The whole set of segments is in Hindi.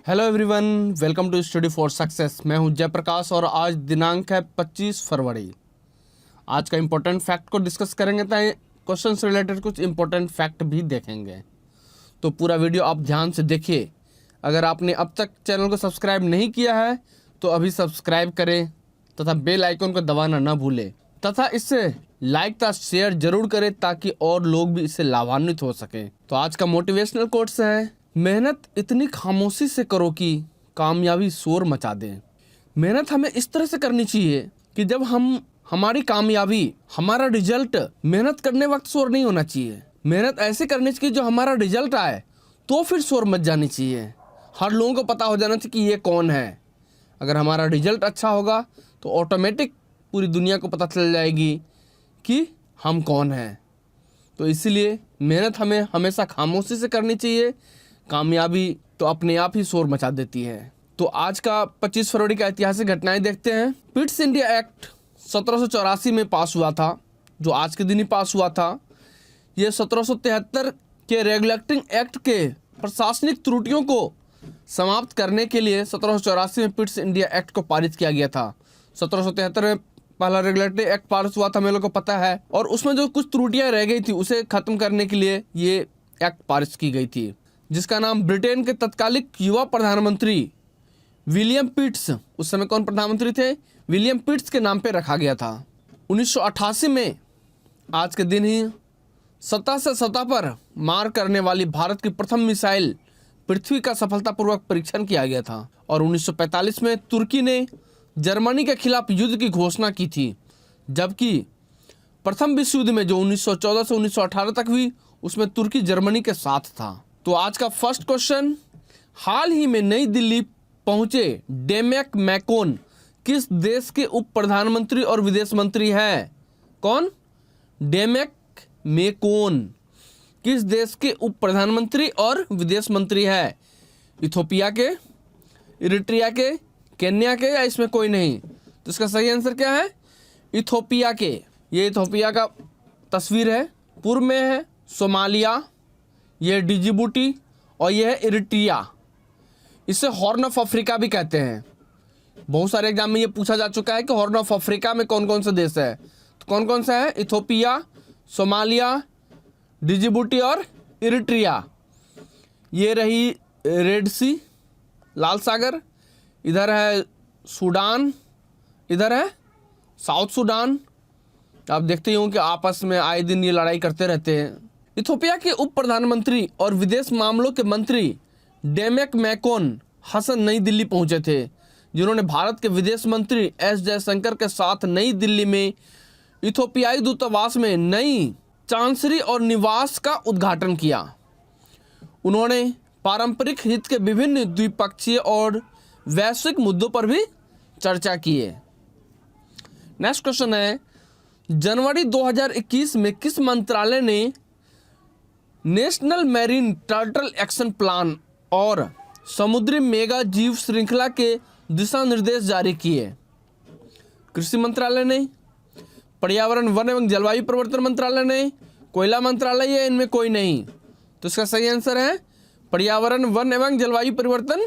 Hello everyone, welcome to study for success. मैं हूं जयप्रकाश और आज दिनांक है 25 फरवरी। आज का इम्पोर्टेंट फैक्ट को डिस्कस करेंगे तो क्वेश्चन से रिलेटेड कुछ इम्पोर्टेंट फैक्ट भी देखेंगे, तो पूरा वीडियो आप ध्यान से देखिए। अगर आपने अब तक चैनल को सब्सक्राइब नहीं किया है तो अभी सब्सक्राइब करें तथा बेल आइकन को दबाना ना भूलें तथा इससे लाइक तथा शेयर जरूर करें ताकि और लोग भी इससे लाभान्वित हो सकें। तो आज का मोटिवेशनल कोट्स है, मेहनत इतनी खामोशी से करो कि कामयाबी शोर मचा दे। मेहनत हमें इस तरह से करनी चाहिए कि जब हमारी कामयाबी, हमारा रिजल्ट, मेहनत करने वक्त शोर नहीं होना चाहिए। मेहनत ऐसे करनी चाहिए जो हमारा रिजल्ट आए तो फिर शोर मच जानी चाहिए। हर लोगों को पता हो जाना चाहिए कि ये कौन है। अगर हमारा रिजल्ट अच्छा होगा तो ऑटोमेटिक पूरी दुनिया को पता चल जाएगी कि हम कौन हैं। तो इसीलिए मेहनत हमें हमेशा खामोशी से करनी चाहिए। कामयाबी तो अपने आप ही शोर मचा देती है। तो आज का 25 फरवरी का ऐतिहासिक घटनाएं देखते हैं। पिट्स इंडिया एक्ट 1784 में पास हुआ था, जो आज के दिन ही पास हुआ था। ये 1773 के रेगुलेटिंग एक्ट के प्रशासनिक त्रुटियों को समाप्त करने के लिए 1784 में पिट्स इंडिया एक्ट को पारित किया गया था। 1773 में पहला रेगुलेटरी एक्ट पास हुआ था, मेरे को पता है, और उसमें जो कुछ त्रुटियां रह गई थी उसे खत्म करने के लिए ये एक्ट पारित की गई थी, जिसका नाम ब्रिटेन के तत्कालिक युवा प्रधानमंत्री विलियम पिट्स, उस समय कौन प्रधानमंत्री थे, विलियम पिट्स के नाम पे रखा गया था। 1988 में आज के दिन ही सतह से सतह पर मार करने वाली भारत की प्रथम मिसाइल पृथ्वी का सफलतापूर्वक परीक्षण किया गया था। और 1945 में तुर्की ने जर्मनी के खिलाफ युद्ध की घोषणा की थी, जबकि प्रथम विश्व युद्ध में जो 1914 से 1918 तक हुई उसमें तुर्की जर्मनी के साथ था। तो आज का फर्स्ट क्वेश्चन, हाल ही में नई दिल्ली पहुंचे डेमेक मैकोन किस देश के उप प्रधानमंत्री और विदेश मंत्री है? कौन? डेमेक मैकोन किस देश के उप प्रधानमंत्री और विदेश मंत्री है? इथोपिया के, इरिट्रिया के, केन्या के, या इसमें कोई नहीं? तो इसका सही आंसर क्या है? इथोपिया के। ये इथोपिया का तस्वीर है, पूर्व में है सोमालिया, ये डिजिबूटी और यह है इरिट्रिया। इसे हॉर्न ऑफ अफ्रीका भी कहते हैं। बहुत सारे एग्जाम में ये पूछा जा चुका है कि हॉर्न ऑफ अफ्रीका में कौन कौन से देश है, तो कौन कौन सा है? इथोपिया, सोमालिया, डिजिबूटी और इरिट्रिया। ये रही रेड सी, लाल सागर, इधर है सूडान, इधर है साउथ सूडान। आप देखते ही हो कि आपस में आए दिन ये लड़ाई करते रहते हैं। इथोपिया के उप प्रधानमंत्री और विदेश मामलों के मंत्री डेमेक मैकोन हसन नई दिल्ली पहुंचे थे, जिन्होंने भारत के विदेश मंत्री एस जयशंकर के साथ नई दिल्ली में इथोपियाई दूतावास में नई चांसरी और निवास का उद्घाटन किया। उन्होंने पारंपरिक हित के विभिन्न द्विपक्षीय और वैश्विक मुद्दों पर भी चर्चा की है। नेक्स्ट क्वेश्चन है, जनवरी 2021 में किस मंत्रालय ने national marine turtle action plan और समुद्री मेगा जीव श्रृंखला के दिशा निर्देश जारी किए? कृषि मंत्रालय ने, पर्यावरण वन एवं जलवायु परिवर्तन मंत्रालय ने, कोयला मंत्रालय है, इनमें कोई नहीं? तो इसका सही आंसर है पर्यावरण वन एवं जलवायु परिवर्तन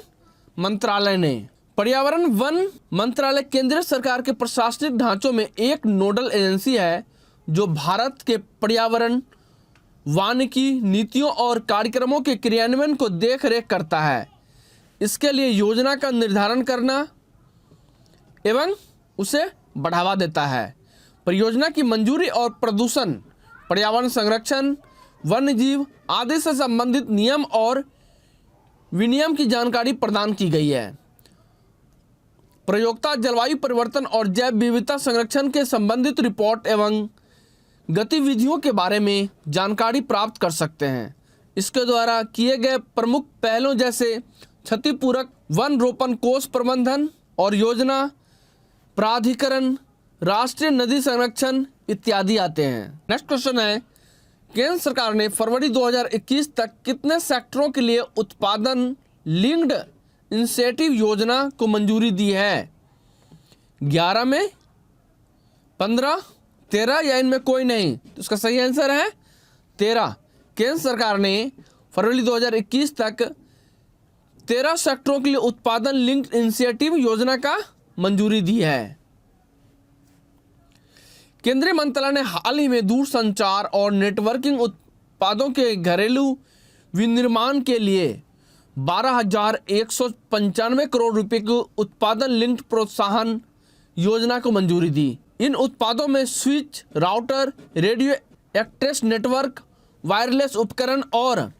मंत्रालय ने। पर्यावरण वन मंत्रालय केंद्र सरकार के प्रशासनिक ढांचों में एक नोडल एजेंसी है जो भारत के पर्यावरण वानिकी नीतियों और कार्यक्रमों के क्रियान्वयन को देख रेख करता है। इसके लिए योजना का निर्धारण करना एवं उसे बढ़ावा देता है। परियोजना की मंजूरी और प्रदूषण, पर्यावरण संरक्षण, वन्यजीव आदि से संबंधित नियम और विनियम की जानकारी प्रदान की गई है। प्रयोक्ता जलवायु परिवर्तन और जैव विविधता संरक्षण के संबंधित रिपोर्ट एवं गतिविधियों के बारे में जानकारी प्राप्त कर सकते हैं। इसके द्वारा किए गए प्रमुख पहलों जैसे क्षतिपूरक वन रोपण कोष प्रबंधन और योजना, प्राधिकरण, राष्ट्रीय नदी संरक्षण इत्यादि आते हैं। नेक्स्ट क्वेश्चन है, केंद्र सरकार ने फरवरी 2021 तक कितने सेक्टरों के लिए उत्पादन लिंक्ड इंसेंटिव योजना को मंजूरी दी है? 11 में, 15, 13 या इनमें कोई नहीं? तो इसका सही आंसर है 13। केंद्र सरकार ने फरवरी 2021 तक 13 सेक्टरों के लिए उत्पादन लिंक्ड इनिशिएटिव योजना का मंजूरी दी है। केंद्रीय मंत्रालय ने हाल ही में दूरसंचार और नेटवर्किंग उत्पादों के घरेलू विनिर्माण के लिए 12,195 करोड़ रुपए की उत्पादन लिंक्ड प्रोत्साहन योजना को मंजूरी दी। इन उत्पादों में switch, router, radio access network, wireless उपकरण और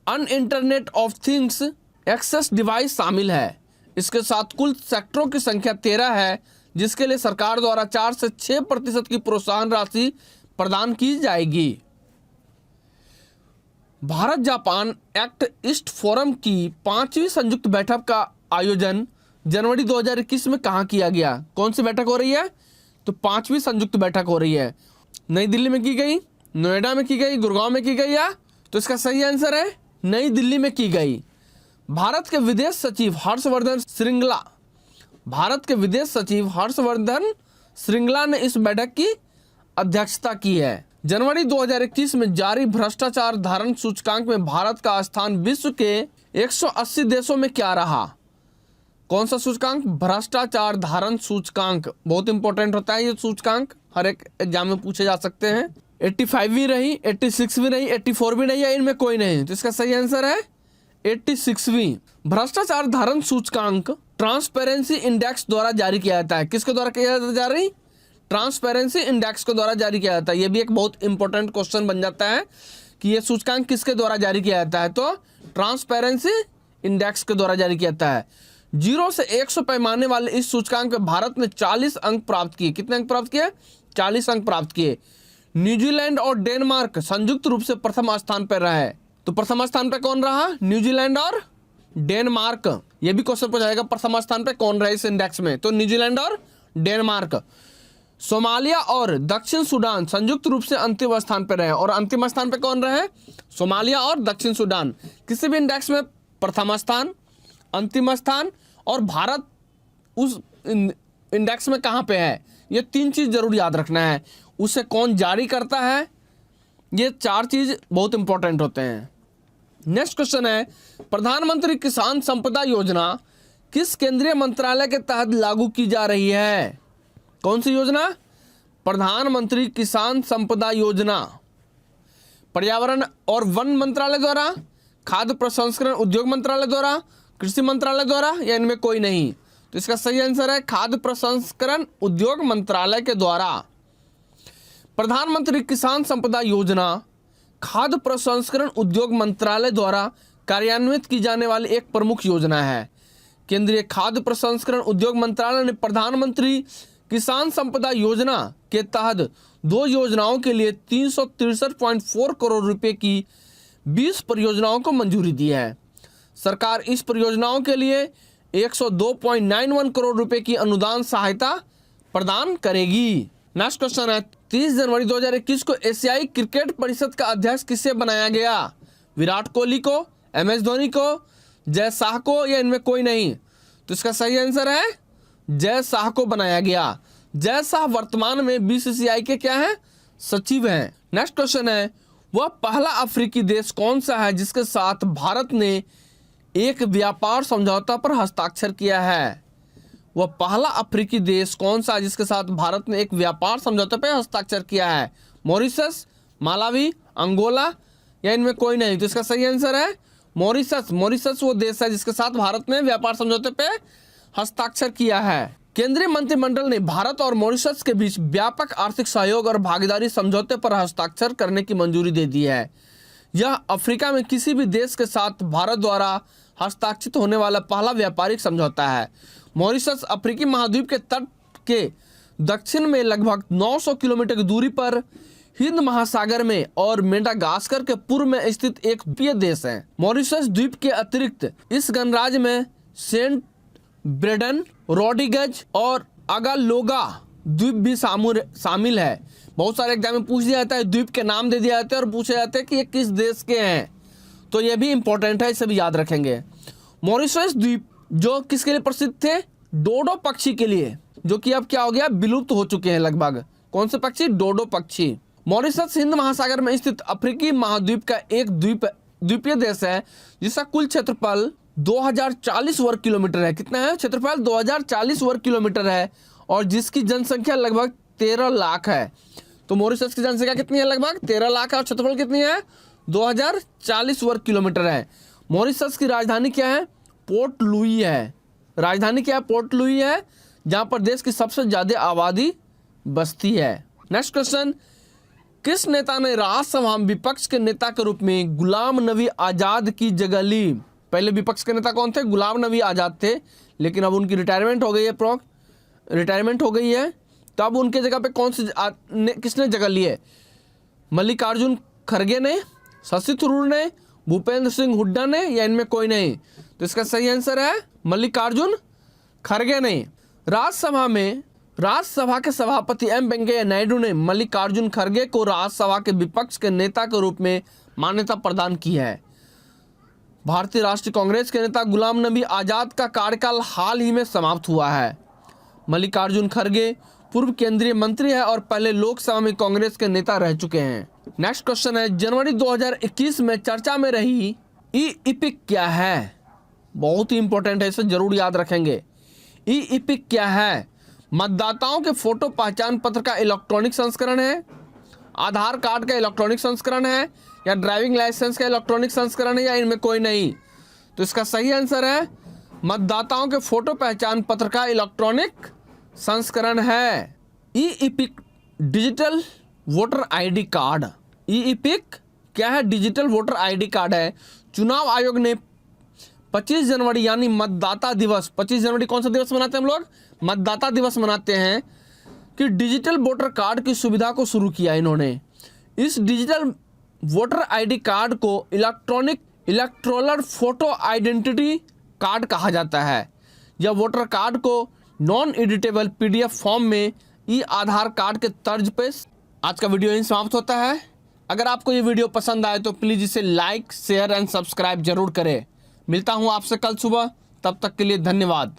internet of things access device शामिल है। इसके साथ कुल सेक्टरों की संख्या 13 है, जिसके लिए सरकार द्वारा 4 से 6% की प्रोत्साहन राशि प्रदान की जाएगी। Bharat Japan act east forum की 5वीं संयुक्त बैठक का आयोजन जनवरी 2021 में कहाँ किया गया? कौन सी बैठक हो रही है? तो 5वीं संयुक्त बैठक हो रही है। नई दिल्ली में की गई, नोएडा में की गई, गुड़गांव में की गई या? तो इसका सही आंसर है नई दिल्ली में की गई। भारत के विदेश सचिव हर्षवर्धन श्रृंगला ने इस बैठक की अध्यक्षता की है। जनवरी 2021 में जारी भ्रष्टाचार धारण सूचकांक में भारत का स्थान विश्व के 180 देशों में क्या रहा? कौन सा सूचकांक? भ्रष्टाचार धारण सूचकांक। बहुत इंपॉर्टेंट होता है ये सूचकांक, हर एक एग्जाम में पूछे जा सकते हैं। 85 भी रही, 86 भी रही, 84 भी नहीं है, इनमें कोई नहीं। तो इसका सही आंसर है 86वीं। भ्रष्टाचार धारण सूचकांक ट्रांसपेरेंसी इंडेक्स द्वारा जारी किया जाता है। किसके द्वारा किया जाता है? ट्रांसपेरेंसी इंडेक्स के द्वारा जारी किया जाता है। यह भी एक बहुत इंपॉर्टेंट क्वेश्चन बन जाता है कि यह सूचकांक किसके द्वारा जारी किया जाता है? तो ट्रांसपेरेंसी इंडेक्स के द्वारा जारी किया जाता है। 0 से 100 पैमाने वाले इस सूचकांक में भारत ने 40 अंक प्राप्त किए। कितने अंक प्राप्त किए? 40 अंक प्राप्त किए। न्यूजीलैंड और डेनमार्क संयुक्त रूप से प्रथम स्थान पर रहा है। तो प्रथम स्थान पर कौन रहा? न्यूजीलैंड और डेनमार्क। यह भी क्वेश्चन पूछा जाएगा, प्रथम स्थान पर कौन रहा इस इंडेक्स में? तो न्यूजीलैंड और डेनमार्क। सोमालिया और दक्षिण सूडान संयुक्त रूप से अंतिम स्थान पर रहे। और अंतिम स्थान पर कौन रहे? सोमालिया और दक्षिण सूडान। किसी भी इंडेक्स में प्रथम स्थान, अंतिम स्थान और भारत उस इंडेक्स में कहाँ पे है, ये 3 चीज जरूर याद रखना है। उसे कौन जारी करता है, ये 4 चीज बहुत इंपॉर्टेंट होते हैं। नेक्स्ट क्वेश्चन है, प्रधानमंत्री किसान संपदा योजना किस केंद्रीय मंत्रालय के तहत लागू की जा रही है? कौन सी योजना? प्रधानमंत्री किसान संपदा योजना। पर्यावरण और वन मंत्रालय द्वारा, खाद्य प्रसंस्करण उद्योग मंत्रालय द्वारा, कृषि मंत्रालय द्वारा, या इनमें कोई नहीं? तो इसका सही आंसर है खाद्य प्रसंस्करण उद्योग मंत्रालय के द्वारा। प्रधानमंत्री किसान संपदा योजना खाद्य प्रसंस्करण उद्योग मंत्रालय द्वारा कार्यान्वित की जाने वाली एक प्रमुख योजना है। केंद्रीय खाद्य प्रसंस्करण उद्योग मंत्रालय ने प्रधानमंत्री किसान संपदा योजना के तहत 2 योजनाओं के लिए 363.4 करोड़ रुपए की 20 परियोजनाओं को मंजूरी दी है। सरकार इस परियोजनाओं के लिए 102.91 करोड़ रुपए की अनुदान सहायता प्रदान करेगी। नेक्स्ट क्वेश्चन है, 30 जनवरी 2021 को एशियाई क्रिकेट परिषद का अध्यक्ष किसे बनाया गया? विराट कोहली को, MS धोनी को, जय शाह को, या इनमें कोई नहीं? तो इसका सही आंसर है जय शाह को बनाया गया। जय शाह वर्तमान में BCCI के क्या है? सचिव हैं। नेक्स्ट क्वेश्चन है, वह पहला अफ्रीकी देश कौन सा है जिसके साथ भारत ने एक व्यापार समझौता पर हस्ताक्षर किया है? वह पहला अफ्रीकी देश कौन सा है जिसके साथ भारत ने एक व्यापार समझौते पर हस्ताक्षर किया है? मॉरिशस, मालावी, अंगोला, या इनमें कोई नहीं? तो इसका सही आंसर है मॉरिशस। मॉरिशस वो देश है जिसके साथ भारत ने व्यापार समझौते पे हस्ताक्षर किया है। केंद्रीय मंत्रिमंडल ने भारत और मॉरिशस के बीच व्यापक आर्थिक सहयोग और भागीदारी समझौते पर हस्ताक्षर करने की मंजूरी दे दी है। यह अफ्रीका में किसी भी देश के साथ भारत द्वारा हस्ताक्षरित होने वाला पहला व्यापारिक समझौता है। मॉरिशस अफ्रीकी महाद्वीप के तट के दक्षिण में लगभग 900 किलोमीटर की दूरी पर हिंद महासागर में और मेडागास्कर के पूर्व में स्थित एक द्वीपीय देश है। मॉरिशस द्वीप के अतिरिक्त इस गणराज्य में सेंट ब्रेडन, रोड्रिगज और अगालोगा द्वीप भी शामिल है। बहुत सारे एग्जाम में पूछ दिया जाता है, द्वीप के नाम दे दिया जाते हैं और पूछे जाते हैं कि ये किस देश के हैं। तो ये भी इंपॉर्टेंट है, इसे भी याद रखेंगे। मॉरिशस द्वीप जो किसके लिए प्रसिद्ध थे? डोडो पक्षी के लिए, जो कि अब क्या हो गया, विलुप्त हो चुके हैं लगभग। कौन से पक्षी? डोडो पक्षी। मॉरिशस हिंद महासागर में स्थित अफ्रीकी महाद्वीप का एक द्वीपीय देश है जिसका कुल क्षेत्रफल 2040 वर्ग किलोमीटर है। कितना है क्षेत्रफल? 2040 वर्ग किलोमीटर है और जिसकी जनसंख्या लगभग 13 लाख है। तो मॉरिशस की जनसंख्या कितनी है? लगभग 13 लाख है और क्षेत्रफल कितनी है? 2040 वर्ग किलोमीटर है। मॉरिशस की राजधानी क्या है? पोर्ट लुई है। राजधानी क्या है? पोर्ट लुई है, जहां पर देश की सबसे ज्यादा आबादी बसती है। नेक्स्ट क्वेश्चन, किस नेता ने राज्यसभा में विपक्ष के नेता के रूप में गुलाम नबी आजाद की जगह ली? पहले विपक्ष के नेता कौन थे? गुलाम नबी आजाद थे, लेकिन अब उनकी रिटायरमेंट हो गई है। रिटायरमेंट हो गई है, तो अब उनके जगह पे किसने जगह ली है? मल्लिकार्जुन खड़गे ने, शशि थरूर ने, भूपेंद्र सिंह हुड्डा ने, या इनमें कोई नहीं? तो इसका सही आंसर है मल्लिकार्जुन खड़गे ने। राज्यसभा के सभापति एम वेंकैया नायडू ने मल्लिकार्जुन खड़गे को राज्यसभा के विपक्ष के नेता के रूप में मान्यता प्रदान की है। भारतीय राष्ट्रीय कांग्रेस के नेता गुलाम नबी आजाद का कार्यकाल हाल ही में समाप्त हुआ है। मल्लिकार्जुन खड़गे पूर्व केंद्रीय मंत्री है और पहले लोकसभा में कांग्रेस के नेता रह चुके हैं। नेक्स्ट क्वेश्चन है, जनवरी 2021 में चर्चा में रही ई-इपिक क्या है? बहुत ही इंपॉर्टेंट है, इसे जरूर याद रखेंगे। ई-इपिक क्या है? मतदाताओं के फोटो पहचान पत्र का इलेक्ट्रॉनिक संस्करण है, आधार कार्ड का इलेक्ट्रॉनिक संस्करण है, या ड्राइविंग लाइसेंस का इलेक्ट्रॉनिक संस्करण है, या इनमें कोई नहीं? तो इसका सही आंसर है मतदाताओं के फोटो पहचान पत्र का इलेक्ट्रॉनिक संस्करण है। E-EPIC digital voter ID card. E-EPIC क्या है? डिजिटल वोटर आईडी कार्ड है। चुनाव आयोग ने 25 जनवरी यानी मतदाता दिवस, 25 जनवरी कौन सा दिवस मनाते हैं हम लोग? मतदाता दिवस मनाते हैं, कि डिजिटल वोटर कार्ड की सुविधा को शुरू किया इन्होंने। इस डिजिटल वोटर आईडी कार्ड को इलेक्टोरल फोटो आइडेंटिटी कार्ड कहा जाता है। यह वोटर कार्ड को नॉन एडिटेबल पीडीएफ फॉर्म में ई आधार कार्ड के तर्ज पे। आज का वीडियो यहीं समाप्त होता है। अगर आपको ये वीडियो पसंद आए तो प्लीज़ इसे लाइक, शेयर एंड सब्सक्राइब जरूर करें। मिलता हूँ आपसे कल सुबह, तब तक के लिए धन्यवाद।